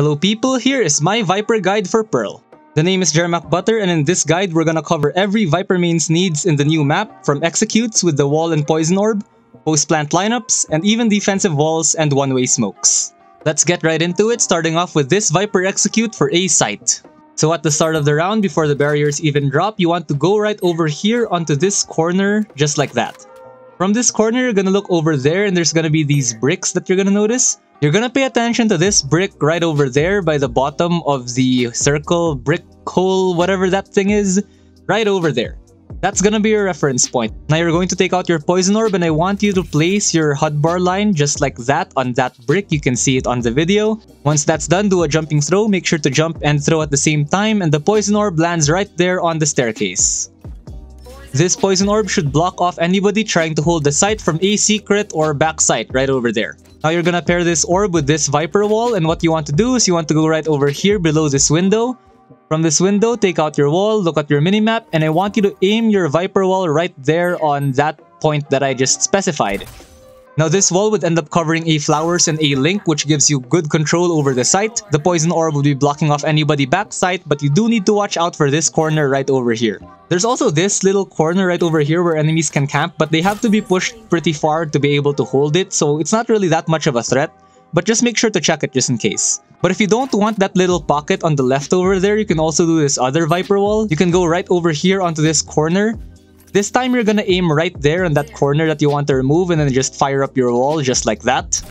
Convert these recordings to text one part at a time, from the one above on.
Hello people, here is my Viper guide for Pearl. The name is Jermac Butter, and in this guide we're gonna cover every Viper main's needs in the new map, from executes with the wall and poison orb, post-plant lineups, and even defensive walls and one-way smokes. Let's get right into it, starting off with this Viper execute for A site. So at the start of the round, before the barriers even drop, you want to go right over here onto this corner, just like that. From this corner, you're gonna look over there and there's gonna be these bricks that you're gonna notice. You're gonna pay attention to this brick right over there by the bottom of the circle, brick hole, whatever that thing is, right over there. That's gonna be your reference point. Now you're going to take out your poison orb and I want you to place your HUD bar line just like that on that brick. You can see it on the video. Once that's done, do a jumping throw. Make sure to jump and throw at the same time, and the poison orb lands right there on the staircase. This poison orb should block off anybody trying to hold the site from a secret or back site right over there. Now you're gonna pair this orb with this Viper wall, and what you want to do is you want to go right over here below this window. From this window, take out your wall, look at your minimap, and I want you to aim your Viper wall right there on that point that I just specified. Now this wall would end up covering a flowers and a link, which gives you good control over the site. The poison orb will be blocking off anybody back site, but you do need to watch out for this corner right over here. There's also this little corner right over here where enemies can camp, but they have to be pushed pretty far to be able to hold it, so it's not really that much of a threat, but just make sure to check it just in case. But if you don't want that little pocket on the left over there, you can also do this other Viper wall. You can go right over here onto this corner. This time you're gonna aim right there on that corner that you want to remove and then just fire up your wall just like that.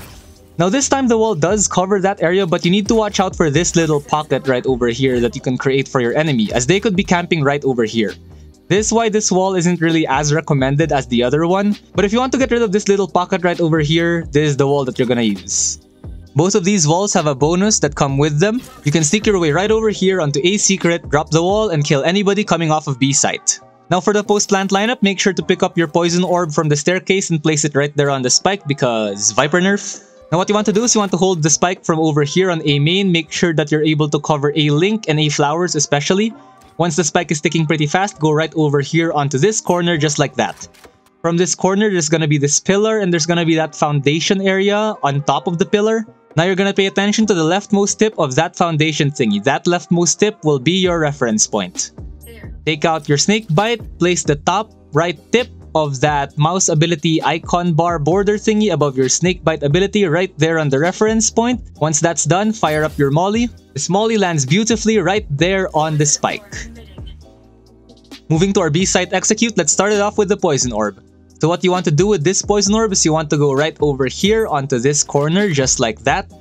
Now this time the wall does cover that area, but you need to watch out for this little pocket right over here that you can create for your enemy, as they could be camping right over here. This is why this wall isn't really as recommended as the other one, but if you want to get rid of this little pocket right over here, this is the wall that you're gonna use. Both of these walls have a bonus that come with them. You can sneak your way right over here onto A secret, drop the wall, and kill anybody coming off of B site. Now for the post-plant lineup, make sure to pick up your poison orb from the staircase and place it right there on the spike because Viper nerf. Now what you want to do is you want to hold the spike from over here on A main. Make sure that you're able to cover A link and A flowers especially. Once the spike is ticking pretty fast, go right over here onto this corner just like that. From this corner, there's gonna be this pillar and there's gonna be that foundation area on top of the pillar. Now you're gonna pay attention to the leftmost tip of that foundation thingy. That leftmost tip will be your reference point. Take out your snake bite, place the top right tip of that mouse ability icon bar border thingy above your snake bite ability right there on the reference point. Once that's done, fire up your molly. This molly lands beautifully right there on the spike. Moving to our B site execute, let's start it off with the poison orb. So what you want to do with this poison orb is you want to go right over here onto this corner just like that.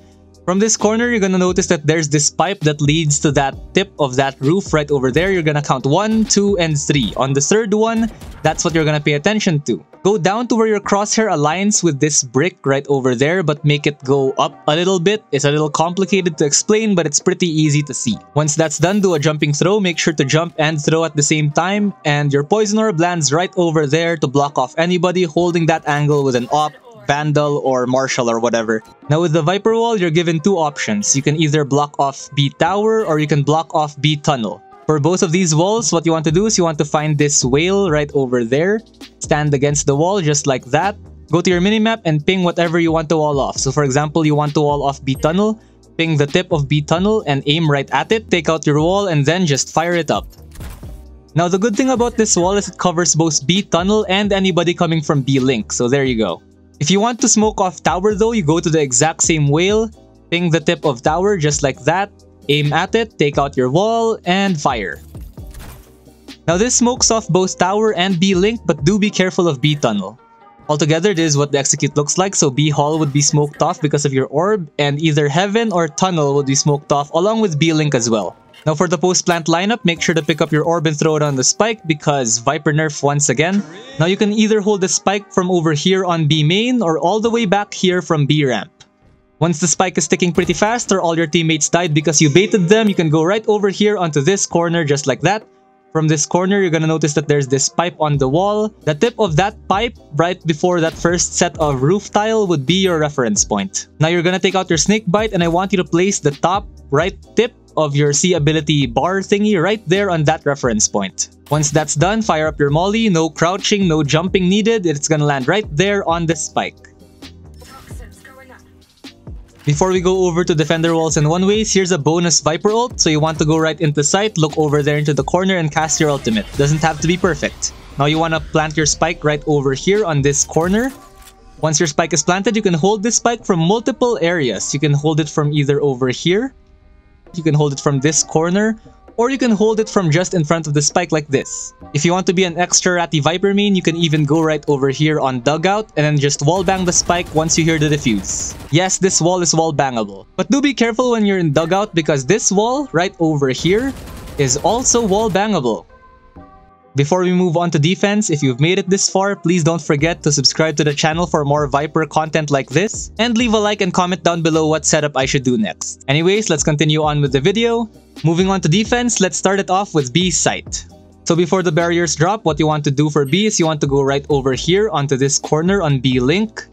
From this corner, you're gonna notice that there's this pipe that leads to that tip of that roof right over there. You're gonna count 1, 2, and 3. On the third one, that's what you're gonna pay attention to. Go down to where your crosshair aligns with this brick right over there, but make it go up a little bit. It's a little complicated to explain, but it's pretty easy to see. Once that's done, do a jumping throw. Make sure to jump and throw at the same time, and your poison orb lands right over there to block off anybody holding that angle with an op, Vandal, or Marshall or whatever. Now with the Viper wall, you're given two options. You can either block off B tower or you can block off B tunnel. For both of these walls, what you want to do is you want to find this whale right over there. Stand against the wall just like that. Go to your minimap and ping whatever you want to wall off. So for example, you want to wall off B tunnel, ping the tip of B tunnel and aim right at it. Take out your wall and then just fire it up. Now the good thing about this wall is it covers both B tunnel and anybody coming from B link. So there you go. If you want to smoke off tower though, you go to the exact same whale, ping the tip of tower just like that, aim at it, take out your wall, and fire. Now this smokes off both tower and B link, but do be careful of B tunnel. Altogether, this is what the execute looks like, so B hall would be smoked off because of your orb, and either heaven or tunnel would be smoked off along with B link as well. Now for the post-plant lineup, make sure to pick up your orb and throw it on the spike because Viper nerf once again. Now you can either hold the spike from over here on B main or all the way back here from B ramp. Once the spike is ticking pretty fast or all your teammates died because you baited them, you can go right over here onto this corner just like that. From this corner, you're gonna notice that there's this pipe on the wall. The tip of that pipe right before that first set of roof tile would be your reference point. Now you're gonna take out your snake bite and I want you to place the top right tip of your C ability bar thingy right there on that reference point. Once that's done, fire up your molly. No crouching, no jumping needed. It's gonna land right there on the spike. Before we go over to defender walls and one-ways, here's a bonus Viper ult. So you want to go right into sight, look over there into the corner, and cast your ultimate. Doesn't have to be perfect. Now you want to plant your spike right over here on this corner. Once your spike is planted, you can hold this spike from multiple areas. You can hold it from either over here, you can hold it from this corner, or you can hold it from just in front of the spike like this. If you want to be an extra ratty Viper main, you can even go right over here on dugout and then just wall bang the spike once you hear the defuse. Yes, this wall is wall bangable. But do be careful when you're in dugout because this wall right over here is also wall bangable. Before we move on to defense, if you've made it this far, please don't forget to subscribe to the channel for more Viper content like this, and leave a like and comment down below what setup I should do next. Anyways, let's continue on with the video. Moving on to defense, let's start it off with B site. So before the barriers drop, what you want to do for B is you want to go right over here onto this corner on B link.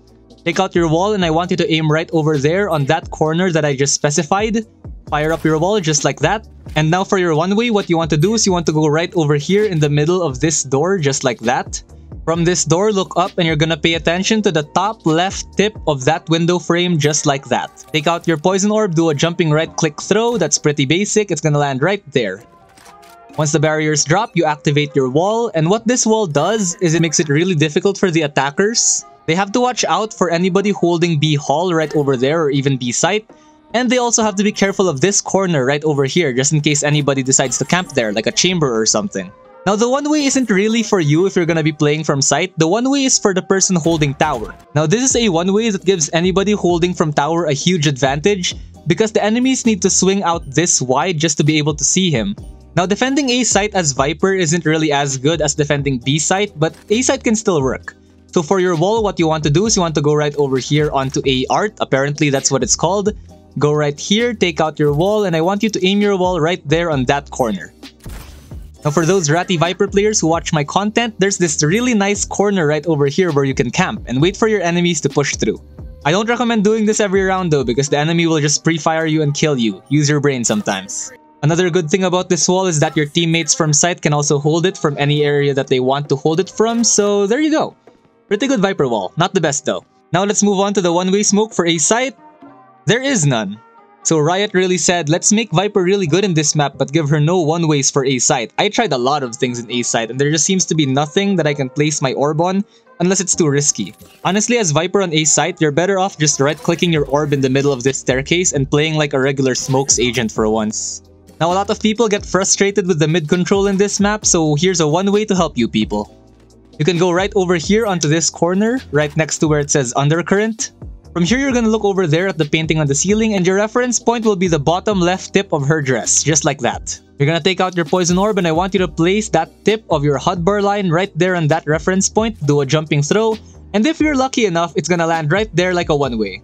Take out your wall and I want you to aim right over there on that corner that I just specified. Fire up your wall just like that. And now for your one-way, what you want to do is you want to go right over here in the middle of this door just like that. From this door, look up and you're gonna pay attention to the top left tip of that window frame just like that. Take out your poison orb, do a jumping right-click throw. That's pretty basic. It's gonna land right there. Once the barriers drop, you activate your wall. And what this wall does is it makes it really difficult for the attackers. They have to watch out for anybody holding B hall right over there or even B site. And they also have to be careful of this corner right over here just in case anybody decides to camp there like a chamber or something. Now the one-way isn't really for you if you're gonna be playing from site. The one-way is for the person holding tower. Now this is a one-way that gives anybody holding from tower a huge advantage because the enemies need to swing out this wide just to be able to see him. Now defending A site as Viper isn't really as good as defending B site, but A site can still work. So for your wall, what you want to do is you want to go right over here onto A art. Apparently that's what it's called. Go right here, take out your wall, and I want you to aim your wall right there on that corner. Now for those ratty Viper players who watch my content, there's this really nice corner right over here where you can camp and wait for your enemies to push through. I don't recommend doing this every round though because the enemy will just pre-fire you and kill you. Use your brain sometimes. Another good thing about this wall is that your teammates from site can also hold it from any area that they want to hold it from, so there you go. Pretty good Viper wall, not the best though. Now let's move on to the one-way smoke for A site. There is none. So Riot really said, let's make Viper really good in this map but give her no one-ways for A site. I tried a lot of things in A site and there just seems to be nothing that I can place my orb on unless it's too risky. Honestly, as Viper on A site, you're better off just right-clicking your orb in the middle of this staircase and playing like a regular smokes agent for once. Now a lot of people get frustrated with the mid control in this map, so here's a one-way to help you people. You can go right over here onto this corner, right next to where it says undercurrent. From here, you're gonna look over there at the painting on the ceiling and your reference point will be the bottom left tip of her dress, just like that. You're gonna take out your poison orb and I want you to place that tip of your hotbar line right there on that reference point, do a jumping throw, and if you're lucky enough, it's gonna land right there like a one-way.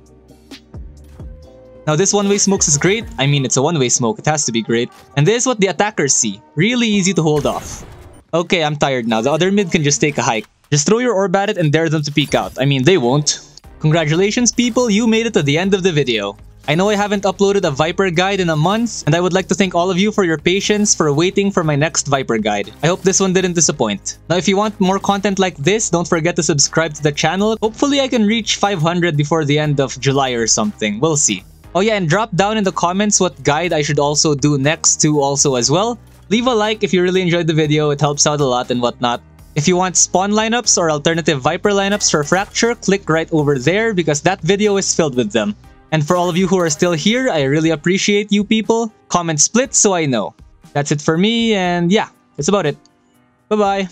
Now this one-way smokes is great. I mean, it's a one-way smoke, it has to be great. And this is what the attackers see. Really easy to hold off. Okay, I'm tired now. The other mid can just take a hike. Just throw your orb at it and dare them to peek out. I mean, they won't. Congratulations people, you made it to the end of the video. I know I haven't uploaded a Viper guide in a month, and I would like to thank all of you for your patience for waiting for my next Viper guide. I hope this one didn't disappoint. Now if you want more content like this, don't forget to subscribe to the channel. Hopefully I can reach 500 before the end of July or something. We'll see. Oh yeah, and drop down in the comments what guide I should also do next too also as well. Leave a like if you really enjoyed the video, it helps out a lot and whatnot. If you want spawn lineups or alternative Viper lineups for Fracture, click right over there because that video is filled with them. And for all of you who are still here, I really appreciate you people. Comment split so I know. That's it for me and yeah, that's about it. Bye-bye.